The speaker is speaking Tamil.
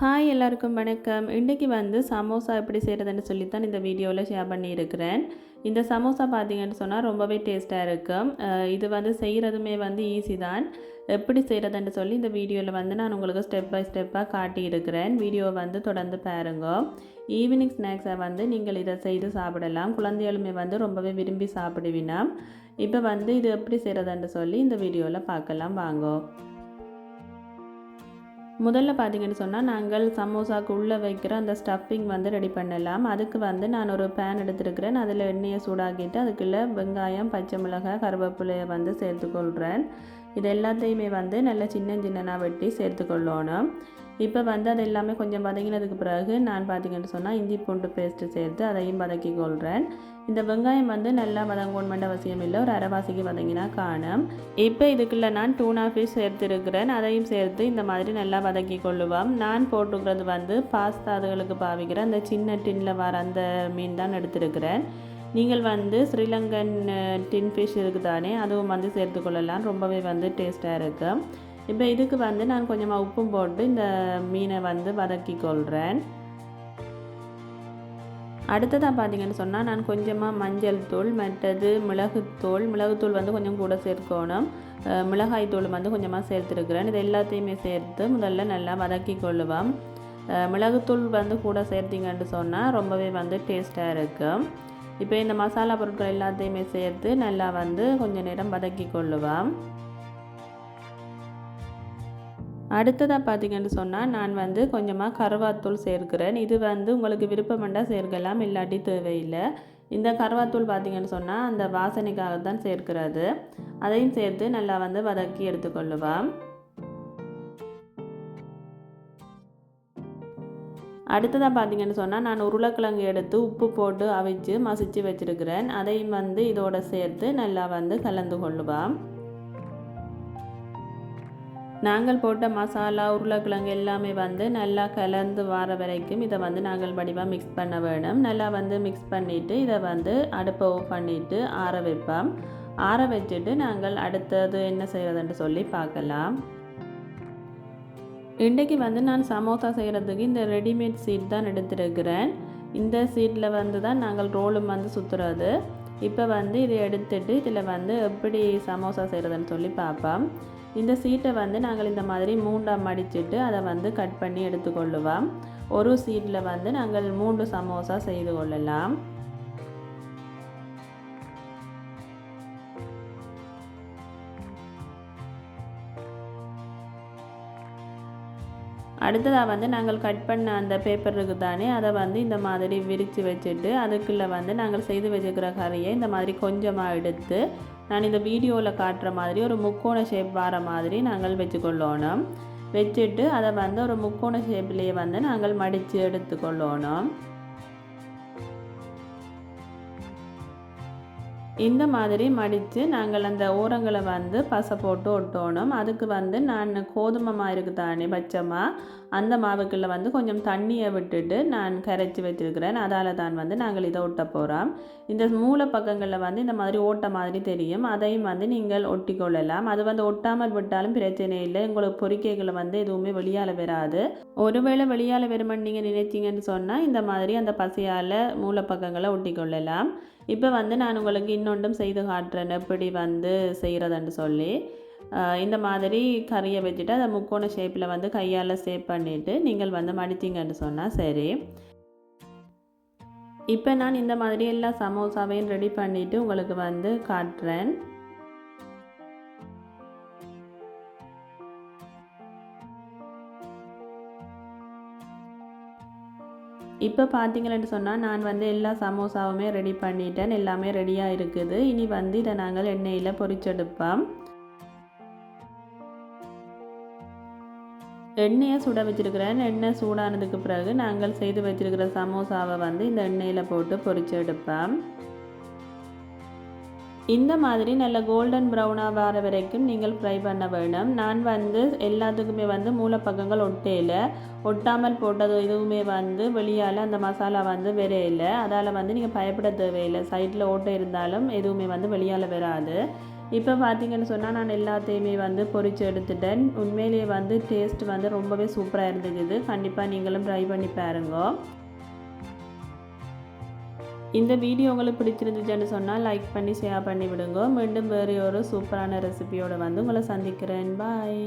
ஹாய் எல்லாருக்கும் வணக்கம். இன்றைக்கி வந்து சமோசா எப்படி செய்கிறதுன்னு சொல்லித்தான் இந்த வீடியோவில் ஷேர் பண்ணியிருக்கிறேன். இந்த சமோசா பார்த்தீங்கன்னு சொன்னால் ரொம்பவே டேஸ்ட்டாக இருக்கும். இது வந்து செய்கிறதுமே வந்து ஈஸி தான். எப்படி செய்கிறதுன்னு சொல்லி இந்த வீடியோவில் வந்து நான் உங்களுக்கு ஸ்டெப் பை ஸ்டெப்பாக காட்டியிருக்கிறேன். வீடியோவை வந்து தொடர்ந்து பாருங்க. ஈவினிங் ஸ்நாக்ஸை வந்து நீங்கள் இதை செய்து சாப்பிடலாம். குழந்தைகளுமே வந்து ரொம்பவே விரும்பி சாப்பிடுவினா. இப்போ வந்து இது எப்படி செய்கிறதுன்னு சொல்லி இந்த வீடியோவில் பார்க்கலாம் வாங்க. முதல்ல பார்த்தீங்கன்னு சொன்னால் நாங்கள் சமோசாவுக்கு உள்ளே வைக்கிற அந்த ஸ்டஃபிங் வந்து ரெடி பண்ணலாம். அதுக்கு வந்து நான் ஒரு பேன் எடுத்துருக்கிறேன். அதில் எண்ணெயை சூடாக்கிட்டு அதுக்குள்ளே வெங்காயம், பச்சை மிளகாய், கருவேப்பிலையை வந்து சேர்த்துக்கொள்கிறேன். இது எல்லாத்தையுமே வந்து நல்ல சின்ன சின்னனாக வெட்டி சேர்த்துக்கொள்ளணும். இப்போ வந்து அது எல்லாமே கொஞ்சம் வதங்கினதுக்கு பிறகு நான் பார்த்தீங்கன்னு சொன்னால் இஞ்சி பூண்டு பேஸ்ட்டு சேர்த்து அதையும் வதக்கி கொள்கிறேன். இந்த வெங்காயம் வந்து நல்லா வதங்கணுமென்ற அவசியம் இல்லை, ஒரு அரைவாசிக்கு வதங்கினா காணும். இப்போ இதுக்குள்ளே நான் டூனா ஃபிஷ் சேர்த்துருக்கிறேன். அதையும் சேர்த்து இந்த மாதிரி நல்லா வதக்கி கொள்ளுவோம். நான் போட்டுக்கிறது வந்து பாஸ்தா அதுகளுக்கு பாவிக்கிற அந்த சின்ன டின்னில் வர அந்த மீன் தான் எடுத்துருக்கிறேன். நீங்கள் வந்து ஸ்ரீலங்கன் டின் ஃபிஷ் இருக்குது தானே, அதுவும் வந்து சேர்த்துக்கொள்ளலாம். ரொம்பவே வந்து டேஸ்ட்டாக இருக்கும். இப்போ இதுக்கு வந்து நான் கொஞ்சமாக உப்பும் போட்டு இந்த மீனை வந்து வதக்கி கொள்கிறேன். அடுத்ததாக பார்த்தீங்கன்னு சொன்னால் நான் கொஞ்சமாக மஞ்சள் தூள், மற்றது மிளகுத்தூள் வந்து கொஞ்சம் கூட சேர்க்கணும். மிளகாய் தூள் வந்து கொஞ்சமாக சேர்த்துருக்கிறேன். இது எல்லாத்தையுமே சேர்த்து முதல்ல நல்லா வதக்கி கொள்ளுவோம். மிளகுத்தூள் வந்து கூட சேர்த்திங்கன்னு சொன்னால் ரொம்பவே வந்து டேஸ்ட்டாக இருக்கும். இப்போ இந்த மசாலா பொருட்கள் எல்லாத்தையுமே சேர்த்து நல்லா வந்து கொஞ்சம் நேரம் வதக்கி கொள்ளுவோம். அடுத்ததாக பார்த்தீங்கன்னு சொன்னால் நான் வந்து கொஞ்சமாக கருவாத்தூள் சேர்க்கிறேன். இது வந்து உங்களுக்கு விருப்பமெண்டா சேர்க்கலாம், இல்லாட்டி தேவையில்லை. இந்த கருவாத்தூள் பார்த்தீங்கன்னு சொன்னால் அந்த வாசனைக்காக தான் சேர்க்கிறது. அதையும் சேர்த்து நல்லா வந்து வதக்கி எடுத்துக்கொள்ளுவோம். அடுத்ததாக பார்த்தீங்கன்னு சொன்னால் நான் உருளைக்கிழங்கு எடுத்து உப்பு போட்டு அவிச்சு மசிச்சு வச்சுருக்கிறேன். அதையும் வந்து இதோடு சேர்த்து நல்லா வந்து கலந்து கொள்ளுவோம். நாங்கள் போட்ட மசாலா, உருளைக்கிழங்கு எல்லாமே வந்து நல்லா கலந்து வர வரைக்கும் இதை வந்து நாங்கள் வடிவாக மிக்ஸ் பண்ண வேணும். நல்லா வந்து மிக்ஸ் பண்ணிவிட்டு இதை வந்து அடுப்பை ஆஃப் பண்ணிவிட்டு ஆற வைப்போம். ஆற வச்சுட்டு நாங்கள் அடுத்தது என்ன செய்கிறதுன்னு சொல்லி பார்க்கலாம். இன்றைக்கி வந்து நான் சமோசா செய்கிறதுக்கு இந்த ரெடிமேட் சீட் தான் எடுத்துருக்கிறேன். இந்த சீட்டில் வந்து தான் நாங்கள் ரோலும் வந்து சுற்றுறது. இப்போ வந்து இதை எடுத்துட்டு இதில் வந்து எப்படி சமோசா செய்கிறதுன்னு சொல்லி பார்ப்போம். இந்த சீட்டை வந்து நாங்கள் இந்த மாதிரி மூண்டாக மடிச்சுட்டு அதை வந்து கட் பண்ணி எடுத்துக்கொள்ளுவோம். ஒரு சீட்டில் வந்து நாங்கள் 3 சமோசா செய்து கொள்ளலாம். அடுத்ததாக வந்து நாங்கள் கட் பண்ண அந்த பேப்பர் இருக்குது தானே, அதை வந்து இந்த மாதிரி விரித்து வச்சுட்டு அதுக்குள்ளே வந்து நாங்கள் செய்து வச்சுக்கிற கறியை இந்த மாதிரி கொஞ்சமாக எடுத்து நான் இந்த வீடியோவில் காட்டுற மாதிரி ஒரு முக்கோண ஷேப் வர மாதிரி நாங்கள் வச்சுக்கொள்ளணும். வச்சுட்டு அதை வந்து ஒரு முக்கோண ஷேப்லேயே வந்து நாங்கள் மடித்து எடுத்துக்கொள்ளணும். இந்த மாதிரி மடித்து நாங்கள் அந்த ஓரங்களை வந்து பசை போட்டு ஒட்டணும். அதுக்கு வந்து நான் கோதுமை மாவு இருக்குது தானே பச்சைமாக, அந்த மாவுக்குள்ளே வந்து கொஞ்சம் தண்ணியை விட்டுட்டு நான் கரைச்சி வச்சுருக்கிறேன். அதால் தான் வந்து நாங்கள் இதை ஒட்ட போகிறோம். இந்த மூளை பக்கங்களில் வந்து இந்த மாதிரி ஓட்ட மாதிரி தெரியும், அதையும் வந்து நீங்கள் ஒட்டி கொள்ளலாம். அது வந்து ஒட்டாமல் விட்டாலும் பிரச்சனை இல்லை. உங்களுக்கு பொறிக்கைகளை வந்து எதுவுமே வெளியால் வராது. ஒருவேளை வெளியால் வருமான்னு நீங்கள் நினைச்சிங்கன்னு சொன்னால் இந்த மாதிரி அந்த பசையால் மூளை பக்கங்களை ஒட்டி கொள்ளலாம். இப்போ வந்து நான் உங்களுக்கு இன்னொன்றும் செய்து காட்டுறேன் எப்படி வந்து செய்கிறதுன்னு சொல்லி. இந்த மாதிரி கறியை வச்சுட்டு அதை முக்கோண ஷேப்பில் வந்து கையால் ஷேப் பண்ணிவிட்டு நீங்கள் வந்து மடிச்சிங்கன்னு சொன்னால் சரி. இப்போ நான் இந்த மாதிரி எல்லா சமோசாவையும் ரெடி பண்ணிவிட்டு உங்களுக்கு வந்து காட்டுறேன். இப்போ பார்த்தீங்கன்னு சொன்னால் நான் வந்து எல்லா சமோசாவுமே ரெடி பண்ணிட்டேன். எல்லாமே ரெடியாக இருக்குது. இனி வந்து இதை நாங்கள் எண்ணெயில் பொரிச்செடுப்போம். எண்ணெயை சுட வச்சுருக்கிறேன். எண்ணெய் சூடானதுக்கு பிறகு நாங்கள் செய்து வச்சுருக்கிற சமோசாவை வந்து இந்த எண்ணெயில் போட்டு பொரிச்செடுப்போம். இந்த மாதிரி நல்ல கோல்டன் ப்ரௌனாக வர வரைக்கும் நீங்கள் ஃப்ரை பண்ண வேணும். நான் வந்து எல்லாத்துக்குமே வந்து மூலப்பக்கங்கள் ஒட்டாமல் போட்டது எதுவுமே வந்து வெளியால் அந்த மசாலா வந்து வரையில. அதால் வந்து நீங்கள் பயப்பட தேவையில்லை. சைடில் ஓட்டை இருந்தாலும் எதுவுமே வந்து வெளியால் வராது. இப்போ பார்த்தீங்கன்னு சொன்னால் நான் எல்லாத்தையுமே வந்து பொரிச்சு எடுத்துட்டேன். உண்மையிலேயே வந்து டேஸ்ட் வந்து ரொம்பவே சூப்பராக இருந்துக்குது. கண்டிப்பாக நீங்களும் ட்ரை பண்ணி பாருங்க. இந்த வீடியோ உங்களுக்கு பிடிச்சிருந்துச்சுன்னு சொன்னால் லைக் பண்ணி ஷேர் பண்ணி விடுங்க. மீண்டும் வேறு ஒரு சூப்பரான ரெசிபியோடு வந்து உங்களை சந்திக்கிறேன். பாய்.